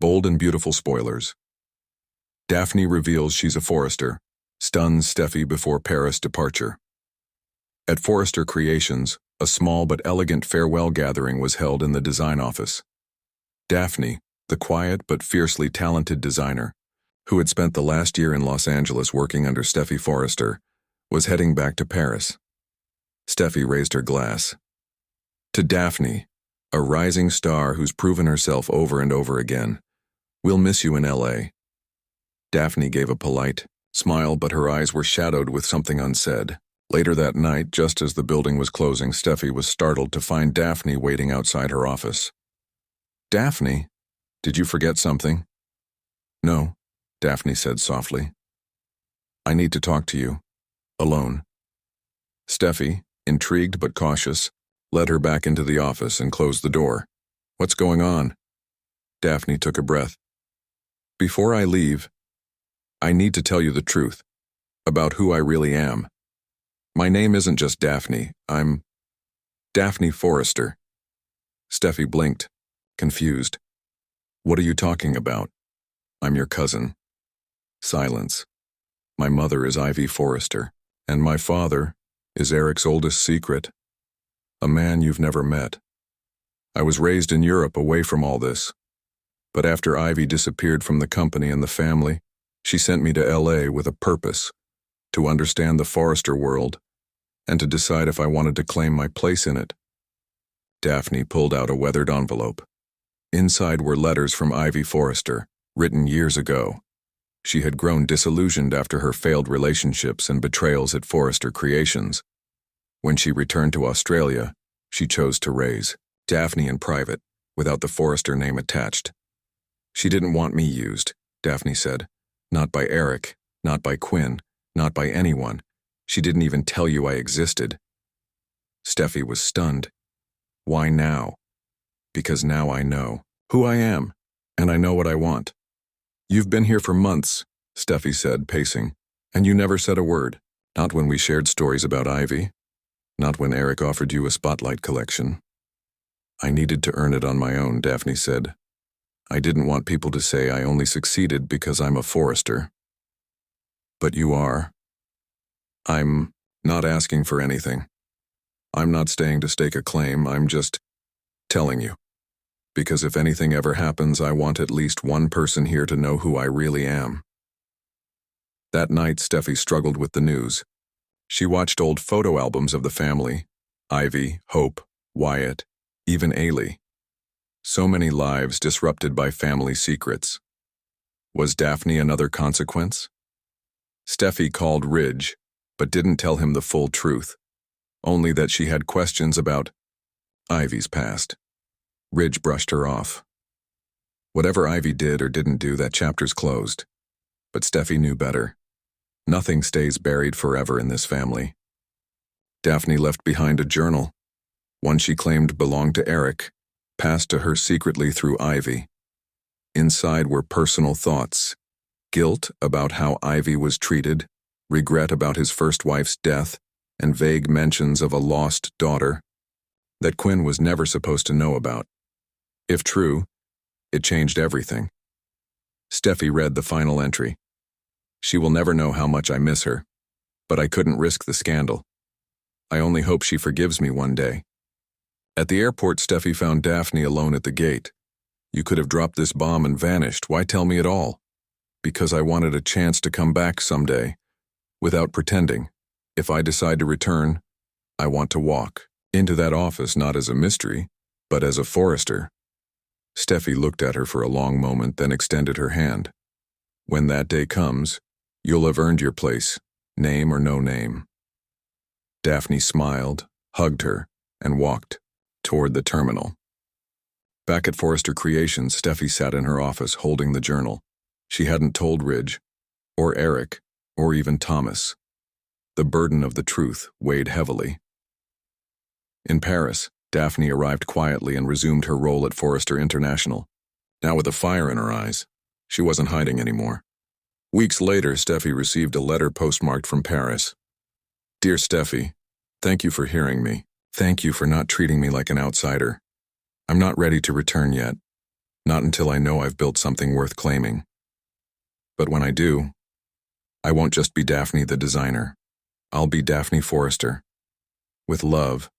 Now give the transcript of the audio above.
Bold and beautiful spoilers. Daphne reveals she's a Forrester, stuns Steffy before Paris' departure. At Forrester Creations, a small but elegant farewell gathering was held in the design office. Daphne, the quiet but fiercely talented designer, who had spent the last year in Los Angeles working under Steffy Forrester, was heading back to Paris. Steffy raised her glass. To Daphne, a rising star who's proven herself over and over again, we'll miss you in LA. Daphne gave a polite smile, but her eyes were shadowed with something unsaid. Later that night, just as the building was closing, Steffy was startled to find Daphne waiting outside her office. "Daphne, did you forget something?" "No," Daphne said softly. "I need to talk to you. Alone." Steffy, intrigued but cautious, led her back into the office and closed the door. "What's going on?" Daphne took a breath. "Before I leave, I need to tell you the truth about who I really am. My name isn't just Daphne, I'm Daphne Forrester." Steffy blinked, confused. "What are you talking about?" "I'm your cousin." Silence. "My mother is Ivy Forrester, and my father is Eric's oldest secret, a man you've never met. I was raised in Europe away from all this, but after Ivy disappeared from the company and the family, she sent me to LA with a purpose, to understand the Forrester world, and to decide if I wanted to claim my place in it." Daphne pulled out a weathered envelope. Inside were letters from Ivy Forrester, written years ago. She had grown disillusioned after her failed relationships and betrayals at Forrester Creations. When she returned to Australia, she chose to raise Daphne in private, without the Forrester name attached. "She didn't want me used," Daphne said. "Not by Eric, not by Quinn, not by anyone. She didn't even tell you I existed." Steffy was stunned. "Why now?" "Because now I know who I am, and I know what I want." "You've been here for months," Steffy said, pacing, "and you never said a word. Not when we shared stories about Ivy. Not when Eric offered you a spotlight collection." "I needed to earn it on my own," Daphne said. "I didn't want people to say I only succeeded because I'm a Forrester." "But you are." "I'm not asking for anything. I'm not staying to stake a claim, I'm just telling you. Because if anything ever happens, I want at least one person here to know who I really am." That night, Steffy struggled with the news. She watched old photo albums of the family, Ivy, Hope, Wyatt, even Ailey. So many lives disrupted by family secrets. Was Daphne another consequence? Steffy called Ridge, but didn't tell him the full truth, only that she had questions about Ivy's past. Ridge brushed her off. Whatever Ivy did or didn't do, that chapter's closed. But Steffy knew better. Nothing stays buried forever in this family. Daphne left behind a journal, one she claimed belonged to Eric, passed to her secretly through Ivy. Inside were personal thoughts, guilt about how Ivy was treated, regret about his first wife's death, and vague mentions of a lost daughter that Quinn was never supposed to know about. If true, it changed everything. Steffy read the final entry. "She will never know how much I miss her, but I couldn't risk the scandal. I only hope she forgives me one day." At the airport, Steffy found Daphne alone at the gate. "You could have dropped this bomb and vanished. Why tell me at all?" "Because I wanted a chance to come back someday, without pretending. If I decide to return, I want to walk into that office not as a mystery, but as a Forrester." Steffy looked at her for a long moment, then extended her hand. "When that day comes, you'll have earned your place, name or no name." Daphne smiled, hugged her, and walked toward the terminal. Back at Forrester Creations, Steffy sat in her office holding the journal. She hadn't told Ridge, or Eric, or even Thomas. The burden of the truth weighed heavily. In Paris, Daphne arrived quietly and resumed her role at Forrester International. Now with a fire in her eyes, she wasn't hiding anymore. Weeks later, Steffy received a letter postmarked from Paris. "Dear Steffy, thank you for hearing me. Thank you for not treating me like an outsider. I'm not ready to return yet, Not until I know I've built something worth claiming. But when I do, I won't just be Daphne the designer. I'll be Daphne Forrester. With love,